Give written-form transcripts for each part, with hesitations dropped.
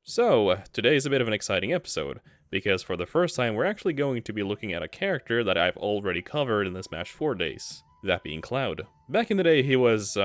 So, today is a bit of an exciting episode, because for the first time we're actually going to be looking at a character that I've already covered in the Smash 4 days, that being Cloud. Back in the day, he was,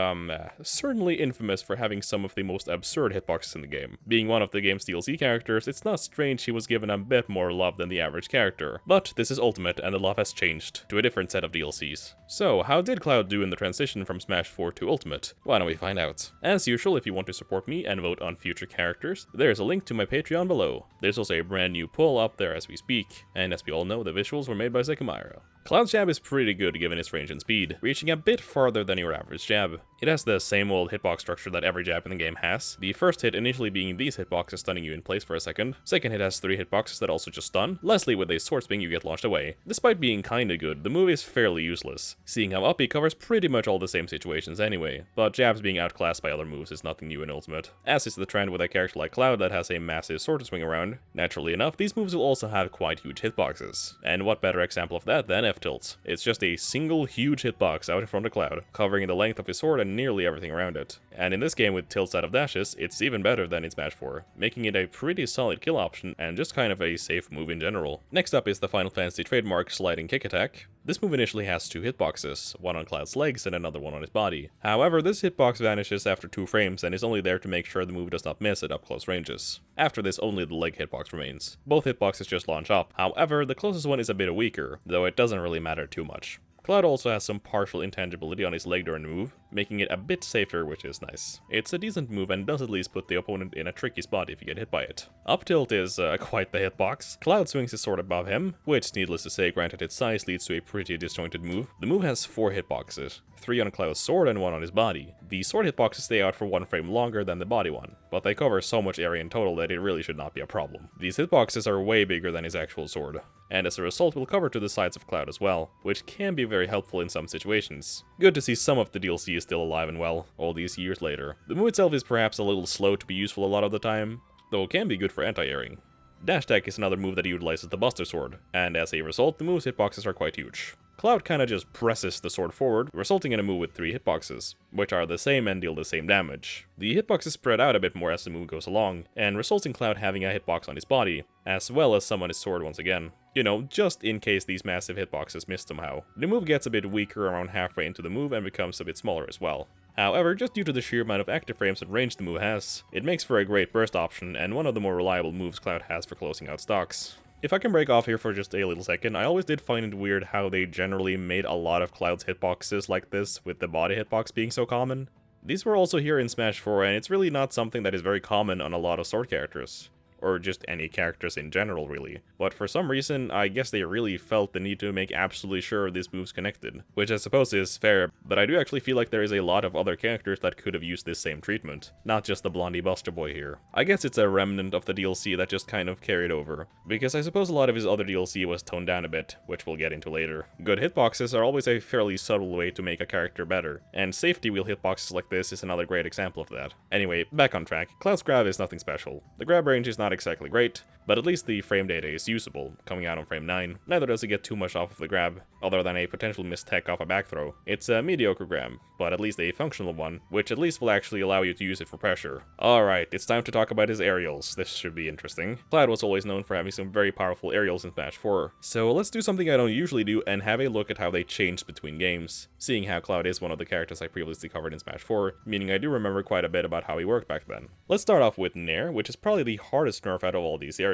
certainly infamous for having some of the most absurd hitboxes in the game. Being one of the game's DLC characters, it's not strange he was given a bit more love than the average character. But this is Ultimate, and the love has changed to a different set of DLCs. So, how did Cloud do in the transition from Smash 4 to Ultimate? Why don't we find out? As usual, if you want to support me and vote on future characters, there's a link to my Patreon below. There's also a brand new poll up there as we speak, and as we all know, the visuals were made by Zeckemyro. Cloud's jab is pretty good given its range and speed, reaching a bit farther than your average jab. It has the same old hitbox structure that every jab in the game has, the first hit initially being these hitboxes stunning you in place for a second, second hit has 3 hitboxes that also just stun, lastly with a sword swing you get launched away. Despite being kinda good, the move is fairly useless, seeing how up he covers pretty much all the same situations anyway, but jabs being outclassed by other moves is nothing new in Ultimate, as is the trend with a character like Cloud that has a massive sword to swing around. Naturally enough, these moves will also have quite huge hitboxes, and what better example of that than F-Tilt. It's just a single huge hitbox out in front of Cloud, covering the length of his sword and nearly everything around it. And in this game with tilts out of dashes, it's even better than in Smash 4, making it a pretty solid kill option and just kind of a safe move in general. Next up is the Final Fantasy trademark sliding kick attack. This move initially has 2 hitboxes, one on Cloud's legs and another one on his body. However, this hitbox vanishes after 2 frames and is only there to make sure the move does not miss at up close ranges. After this, only the leg hitbox remains. Both hitboxes just launch up, however, the closest one is a bit weaker, though it doesn't really matter too much. Cloud also has some partial intangibility on his leg during the move, making it a bit safer, which is nice. It's a decent move and does at least put the opponent in a tricky spot if you get hit by it. Up tilt is quite the hitbox. Cloud swings his sword above him, which needless to say, granted its size, leads to a pretty disjointed move. The move has 4 hitboxes, 3 on Cloud's sword and 1 on his body. The sword hitboxes stay out for 1 frame longer than the body one, but they cover so much area in total that it really should not be a problem. These hitboxes are way bigger than his actual sword, and as a result will cover to the sides of Cloud as well, which can be very helpful in some situations. Good to see some of the DLC is still alive and well, all these years later. The move itself is perhaps a little slow to be useful a lot of the time, though it can be good for anti-airing. Dash attack is another move that utilizes the Buster Sword, and as a result, the move's hitboxes are quite huge. Cloud kinda just presses the sword forward, resulting in a move with 3 hitboxes, which are the same and deal the same damage. The hitboxes spread out a bit more as the move goes along, and results in Cloud having a hitbox on his body, as well as some on his sword once again. You know, just in case these massive hitboxes miss somehow. The move gets a bit weaker around halfway into the move and becomes a bit smaller as well. However, just due to the sheer amount of active frames and range the move has, it makes for a great burst option and one of the more reliable moves Cloud has for closing out stocks. If I can break off here for just a little second, I always did find it weird how they generally made a lot of Cloud's hitboxes like this, with the body hitbox being so common. These were also here in Smash 4, and it's really not something that is very common on a lot of sword characters. Or just any characters in general, really. But for some reason, I guess they really felt the need to make absolutely sure this move's connected. Which I suppose is fair, but I do actually feel like there is a lot of other characters that could have used this same treatment. Not just the blondie Buster Boy here. I guess it's a remnant of the DLC that just kind of carried over. Because I suppose a lot of his other DLC was toned down a bit, which we'll get into later. Good hitboxes are always a fairly subtle way to make a character better, and safety wheel hitboxes like this is another great example of that. Anyway, back on track. Cloud's grab is nothing special. The grab range is not exactly great, but at least the frame data is usable, coming out on frame 9. Neither does it get too much off of the grab, other than a potential missed tech off a back throw. It's a mediocre grab, but at least a functional one, which at least will actually allow you to use it for pressure. Alright, it's time to talk about his aerials. This should be interesting. Cloud was always known for having some very powerful aerials in Smash 4, so let's do something I don't usually do and have a look at how they changed between games, seeing how Cloud is one of the characters I previously covered in Smash 4, meaning I do remember quite a bit about how he worked back then. Let's start off with Nair, which is probably the hardest nerf out of all these aerials.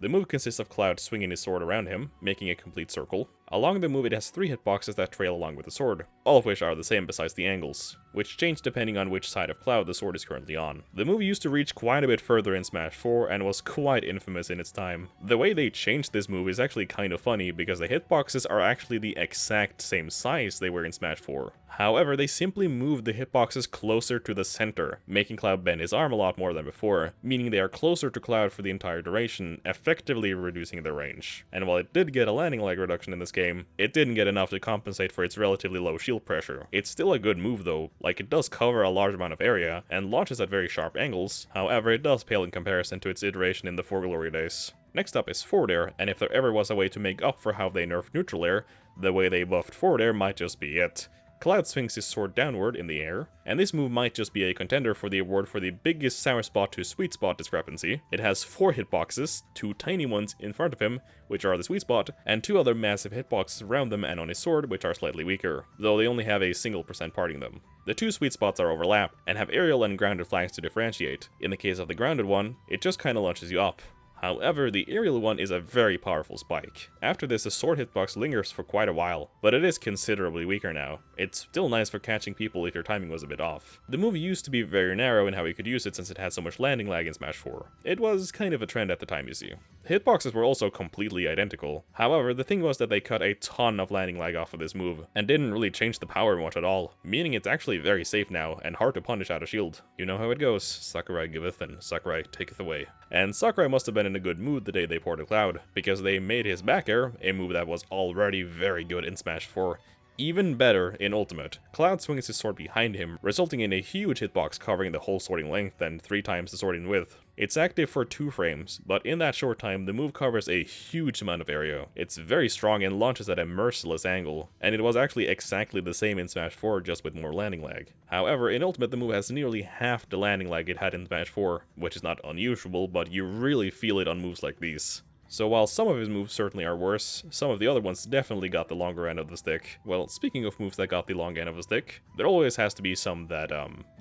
The move consists of Cloud swinging his sword around him, making a complete circle. Along the move it has 3 hitboxes that trail along with the sword, all of which are the same besides the angles, which change depending on which side of Cloud the sword is currently on. The move used to reach quite a bit further in Smash 4 and was quite infamous in its time. The way they changed this move is actually kind of funny because the hitboxes are actually the exact same size they were in Smash 4. However, they simply moved the hitboxes closer to the center, making Cloud bend his arm a lot more than before, meaning they are closer to Cloud for the entire duration, effectively reducing their range. And while it did get a landing lag reduction in this game, it didn't get enough to compensate for its relatively low shield pressure. It's still a good move though, like it does cover a large amount of area, and launches at very sharp angles, however it does pale in comparison to its iteration in the 4 Glory days. Next up is forward air, and if there ever was a way to make up for how they nerfed neutral air, the way they buffed forward air might just be it. Cloud swings his sword downward in the air, and this move might just be a contender for the award for the biggest sour spot to sweet spot discrepancy. It has 4 hitboxes, 2 tiny ones in front of him, which are the sweet spot, and 2 other massive hitboxes around them and on his sword, which are slightly weaker, though they only have a single % parting them. The 2 sweet spots are overlapped, and have aerial and grounded flags to differentiate. In the case of the grounded one, it just kinda launches you up. However, the aerial one is a very powerful spike. After this, the sword hitbox lingers for quite a while, but it is considerably weaker now. It's still nice for catching people if your timing was a bit off. The move used to be very narrow in how you could use it since it had so much landing lag in Smash 4. It was kind of a trend at the time, you see. The hitboxes were also completely identical. However, the thing was that they cut a ton of landing lag off of this move, and didn't really change the power much at all, meaning it's actually very safe now, and hard to punish out of shield. You know how it goes, Sakurai giveth and Sakurai taketh away. And Sakurai must have been in a good mood the day they ported Cloud, because they made his back air, a move that was already very good in Smash 4, even better in Ultimate. Cloud swings his sword behind him, resulting in a huge hitbox covering the whole sword in length and 3 times the sword in width. It's active for 2 frames, but in that short time, the move covers a huge amount of area. It's very strong and launches at a merciless angle, and it was actually exactly the same in Smash 4, just with more landing lag. However, in Ultimate, the move has nearly half the landing lag it had in Smash 4, which is not unusual, but you really feel it on moves like these. So while some of his moves certainly are worse, some of the other ones definitely got the longer end of the stick. Well, speaking of moves that got the long end of the stick, there always has to be some that,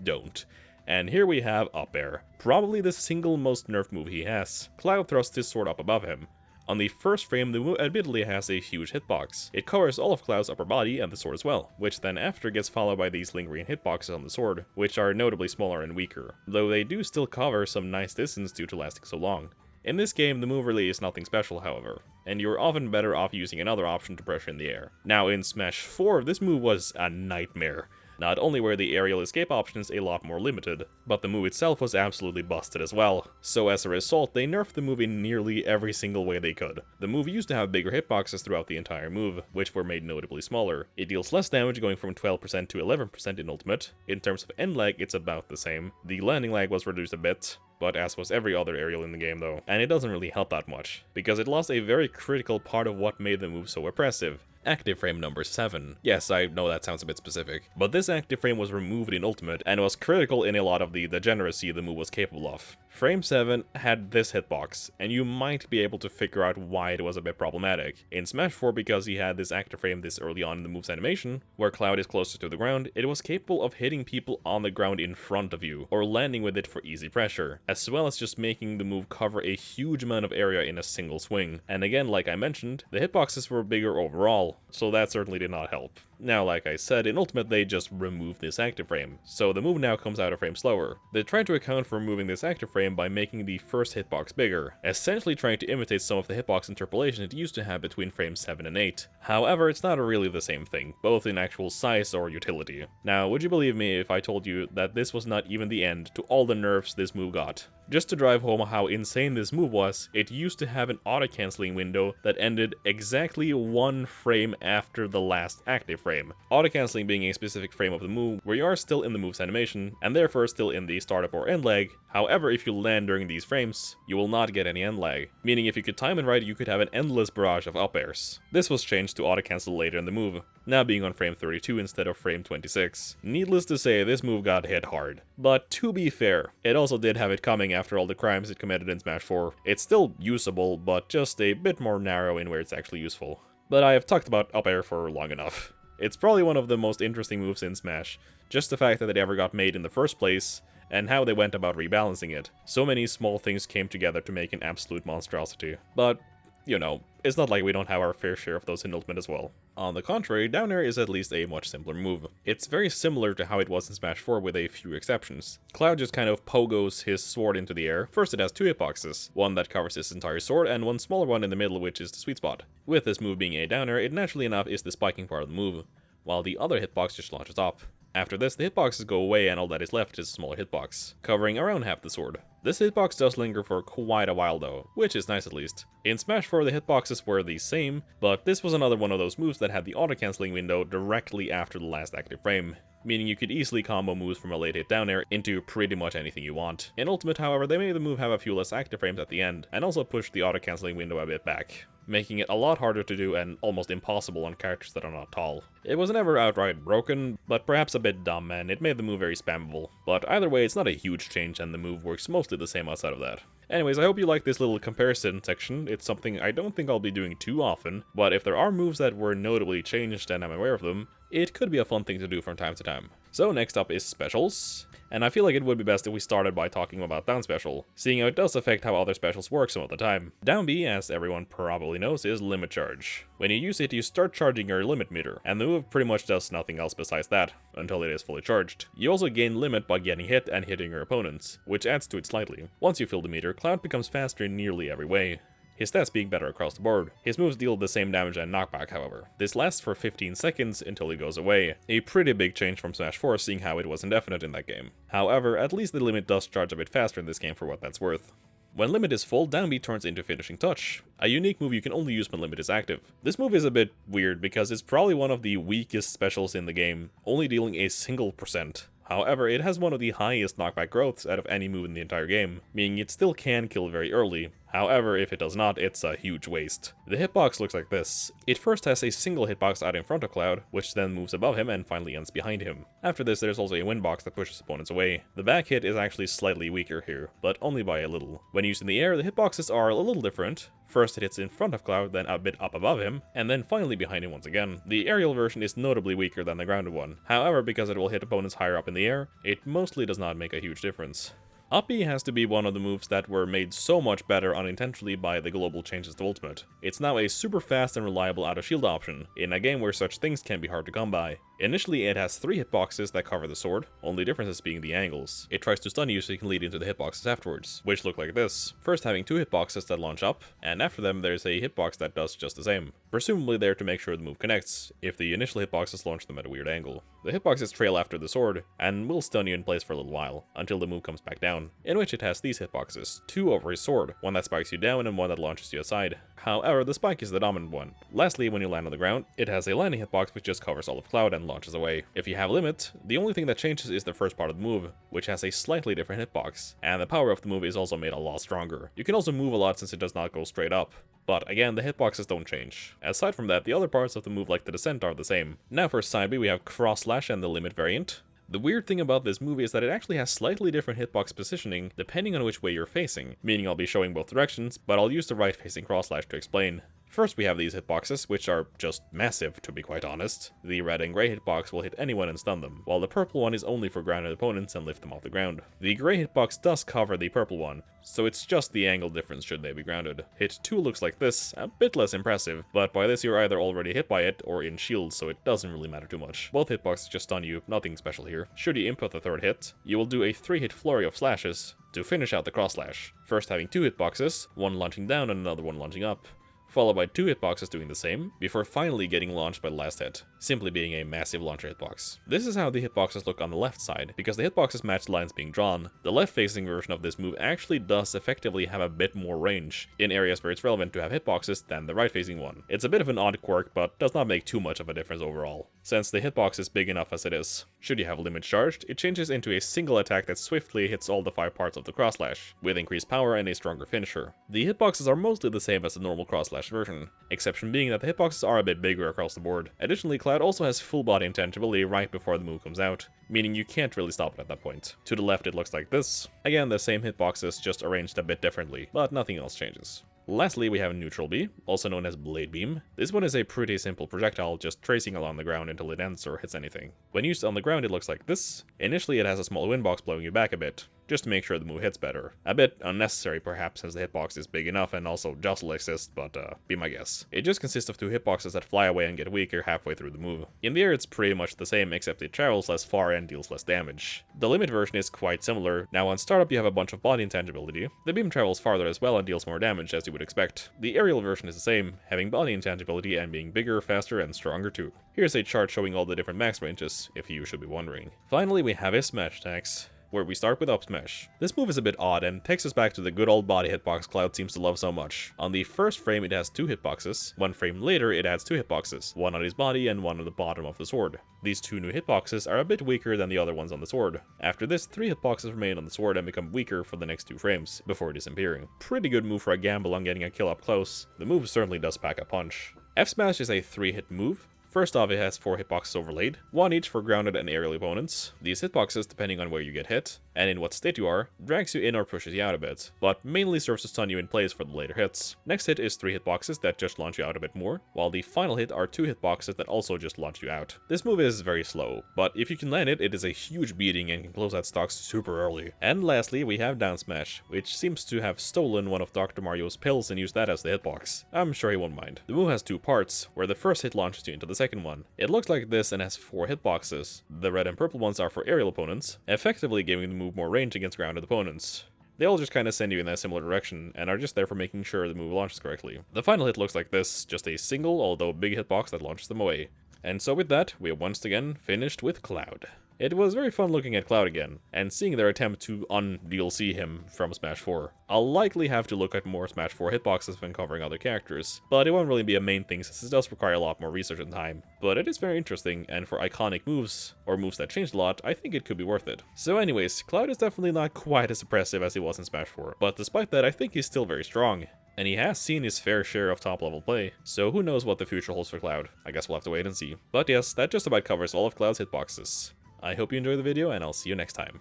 don't. And here we have Up Air, probably the single most nerfed move he has. Cloud thrusts his sword up above him. On the first frame, the move admittedly has a huge hitbox. It covers all of Cloud's upper body and the sword as well, which then after gets followed by these lingering hitboxes on the sword, which are notably smaller and weaker, though they do still cover some nice distance due to lasting so long. In this game, the move really is nothing special, however, and you're often better off using another option to pressure in the air. Now in Smash 4, this move was a nightmare. Not only were the aerial escape options a lot more limited, but the move itself was absolutely busted as well. So as a result, they nerfed the move in nearly every single way they could. The move used to have bigger hitboxes throughout the entire move, which were made notably smaller. It deals less damage, going from 12% to 11% in Ultimate. In terms of end lag, it's about the same. The landing lag was reduced a bit, but as was every other aerial in the game though. And it doesn't really help that much, because it lost a very critical part of what made the move so oppressive. Active frame number 7. Yes, I know that sounds a bit specific, but this active frame was removed in Ultimate and was critical in a lot of the degeneracy the move was capable of. Frame 7 had this hitbox, and you might be able to figure out why it was a bit problematic. In Smash 4, because he had this active frame this early on in the move's animation, where Cloud is closer to the ground, it was capable of hitting people on the ground in front of you, or landing with it for easy pressure, as well as just making the move cover a huge amount of area in a single swing. And again, like I mentioned, the hitboxes were bigger overall, so that certainly did not help. Now, like I said, in Ultimate they just removed this active frame, so the move now comes out a frame slower. They tried to account for removing this active frame by making the first hitbox bigger, essentially trying to imitate some of the hitbox interpolation it used to have between frames 7 and 8. However, it's not really the same thing, both in actual size or utility. Now, would you believe me if I told you that this was not even the end to all the nerfs this move got? Just to drive home how insane this move was, it used to have an auto-canceling window that ended exactly 1 frame after the last active frame. Auto-canceling being a specific frame of the move where you are still in the move's animation, and therefore still in the startup or end lag. However, if you land during these frames, you will not get any end lag, meaning if you could time it right, you could have an endless barrage of up airs. This was changed to auto-cancel later in the move, now being on frame 32 instead of frame 26. Needless to say, this move got hit hard. But to be fair, it also did have it coming after all the crimes it committed in Smash 4. It's still usable, but just a bit more narrow in where it's actually useful. But I have talked about up air for long enough. It's probably one of the most interesting moves in Smash, just the fact that it ever got made in the first place, and how they went about rebalancing it. So many small things came together to make an absolute monstrosity. But, you know, it's not like we don't have our fair share of those in Ultimate as well. On the contrary, down air is at least a much simpler move. It's very similar to how it was in Smash 4 with a few exceptions. Cloud just kind of pogos his sword into the air. First it has 2 hitboxes, one that covers his entire sword and one smaller one in the middle, which is the sweet spot. With this move being a down air, it naturally enough is the spiking part of the move, while the other hitbox just launches up. After this, the hitboxes go away and all that is left is a smaller hitbox, covering around half the sword. This hitbox does linger for quite a while though, which is nice at least. In Smash 4 the hitboxes were the same, but this was another one of those moves that had the auto-canceling window directly after the last active frame, meaning you could easily combo moves from a late hit down air into pretty much anything you want. In Ultimate, however, they made the move have a few less active frames at the end, and also pushed the auto-canceling window a bit back. making it a lot harder to do and almost impossible on characters that are not tall. It was never outright broken, but perhaps a bit dumb, and it made the move very spammable. But either way, it's not a huge change, and the move works mostly the same outside of that. Anyways, I hope you like this little comparison section. It's something I don't think I'll be doing too often, but if there are moves that were notably changed and I'm aware of them, it could be a fun thing to do from time to time. So next up is specials, and I feel like it would be best if we started by talking about down special, seeing how it does affect how other specials work some of the time. Down B, as everyone probably knows, is limit charge. When you use it, you start charging your limit meter, and the move pretty much does nothing else besides that, until it is fully charged. You also gain limit by getting hit and hitting your opponents, which adds to it slightly. Once you fill the meter, Cloud becomes faster in nearly every way, his stats being better across the board. His moves deal the same damage and knockback, however. This lasts for 15 seconds until he goes away, a pretty big change from Smash 4 seeing how it was indefinite in that game. However, at least the limit does charge a bit faster in this game for what that's worth. When limit is full, down B turns into finishing touch, a unique move you can only use when limit is active. This move is a bit weird because it's probably one of the weakest specials in the game, only dealing a single %. However, it has one of the highest knockback growths out of any move in the entire game, meaning it still can kill very early. However, if it does not, it's a huge waste. The hitbox looks like this. It first has a single hitbox out in front of Cloud, which then moves above him and finally ends behind him. After this, there's also a windbox that pushes opponents away. The back hit is actually slightly weaker here, but only by a little. When used in the air, the hitboxes are a little different. First it hits in front of Cloud, then a bit up above him, and then finally behind him once again. The aerial version is notably weaker than the grounded one. However, because it will hit opponents higher up in the air, it mostly does not make a huge difference. Up B has to be one of the moves that were made so much better unintentionally by the global changes to Ultimate. It's now a super fast and reliable out-of-shield option, in a game where such things can be hard to come by. Initially, it has 3 hitboxes that cover the sword, only differences being the angles. It tries to stun you so you can lead into the hitboxes afterwards, which look like this. First having 2 hitboxes that launch up, and after them there's a hitbox that does just the same. Presumably there to make sure the move connects, if the initial hitboxes launch them at a weird angle. The hitboxes trail after the sword, and will stun you in place for a little while, until the move comes back down, in which it has these hitboxes, 2 over his sword, one that spikes you down and one that launches you aside. However, the spike is the dominant one. Lastly, when you land on the ground, it has a landing hitbox which just covers all of Cloud and launches away. If you have limit, the only thing that changes is the first part of the move, which has a slightly different hitbox, and the power of the move is also made a lot stronger. You can also move a lot since it does not go straight up. But again, the hitboxes don't change. Aside from that, the other parts of the move like the descent are the same. Now for side B we have cross slash and the limit variant. The weird thing about this move is that it actually has slightly different hitbox positioning depending on which way you're facing, meaning I'll be showing both directions, but I'll use the right facing cross slash to explain. First we have these hitboxes, which are just massive to be quite honest. The red and grey hitbox will hit anyone and stun them, while the purple one is only for grounded opponents and lift them off the ground. The grey hitbox does cover the purple one, so it's just the angle difference should they be grounded. Hit 2 looks like this, a bit less impressive, but by this you're either already hit by it or in shield, so it doesn't really matter too much. Both hitboxes just stun you, nothing special here. Should you input the third hit, you will do a 3-hit flurry of slashes to finish out the cross slash. First having 2 hitboxes, one launching down and another one launching up, followed by 2 hitboxes doing the same, before finally getting launched by the last hit, simply being a massive launcher hitbox. This is how the hitboxes look on the left side, because the hitboxes match the lines being drawn. The left-facing version of this move actually does effectively have a bit more range, in areas where it's relevant to have hitboxes than the right-facing one. It's a bit of an odd quirk, but does not make too much of a difference overall, since the hitbox is big enough as it is. Should you have limit charged, it changes into a single attack that swiftly hits all the 5 parts of the cross slash, with increased power and a stronger finisher. The hitboxes are mostly the same as the normal cross slash version, exception being that the hitboxes are a bit bigger across the board. Additionally, Cloud also has full body intangibility right before the move comes out, meaning you can't really stop it at that point. To the left it looks like this. Again, the same hitboxes, just arranged a bit differently, but nothing else changes. Lastly, we have Neutral B, also known as Blade Beam. This one is a pretty simple projectile, just tracing along the ground until it ends or hits anything. When used on the ground it looks like this. Initially it has a small windbox blowing you back a bit, just to make sure the move hits better. A bit unnecessary perhaps, since the hitbox is big enough and also jostle exists, but be my guess. It just consists of 2 hitboxes that fly away and get weaker halfway through the move. In the air it's pretty much the same, except it travels less far and deals less damage. The limit version is quite similar. Now on startup you have a bunch of body intangibility. The beam travels farther as well and deals more damage, as you would expect. The aerial version is the same, having body intangibility and being bigger, faster, and stronger too. Here's a chart showing all the different max ranges, if you should be wondering. Finally we have his smash attacks. where we start with up smash. This move is a bit odd and takes us back to the good old body hitbox Cloud seems to love so much. On the first frame it has 2 hitboxes, one frame later it adds 2 hitboxes, one on his body and one on the bottom of the sword. These 2 new hitboxes are a bit weaker than the other ones on the sword. After this, 3 hitboxes remain on the sword and become weaker for the next 2 frames, before disappearing. Pretty good move for a gamble on getting a kill up close. The move certainly does pack a punch. F smash is a 3-hit move. First off, it has 4 hitboxes overlaid, 1 each for grounded and aerial opponents. These hitboxes, depending on where you get hit, and in what state you are, drags you in or pushes you out a bit, but mainly serves to stun you in place for the later hits. Next hit is 3 hitboxes that just launch you out a bit more, while the final hit are 2 hitboxes that also just launch you out. This move is very slow, but if you can land it, it is a huge beating and can close out stocks super early. And lastly, we have down smash, which seems to have stolen one of Dr. Mario's pills and used that as the hitbox. I'm sure he won't mind. The move has 2 parts, where the first hit launches you into the second one. It looks like this and has 4 hitboxes. The red and purple ones are for aerial opponents, effectively giving the move more range against grounded opponents. They all just kinda send you in a similar direction, and are just there for making sure the move launches correctly. The final hit looks like this, just a single, although big hitbox that launches them away. And so with that, we have once again finished with Cloud. It was very fun looking at Cloud again, and seeing their attempt to un-DLC him from Smash 4. I'll likely have to look at more Smash 4 hitboxes when covering other characters, but it won't really be a main thing since it does require a lot more research and time. But it is very interesting, and for iconic moves, or moves that changed a lot, I think it could be worth it. So anyways, Cloud is definitely not quite as impressive as he was in Smash 4, but despite that I think he's still very strong. And he has seen his fair share of top-level play, so who knows what the future holds for Cloud. I guess we'll have to wait and see. But yes, that just about covers all of Cloud's hitboxes. I hope you enjoyed the video, and I'll see you next time.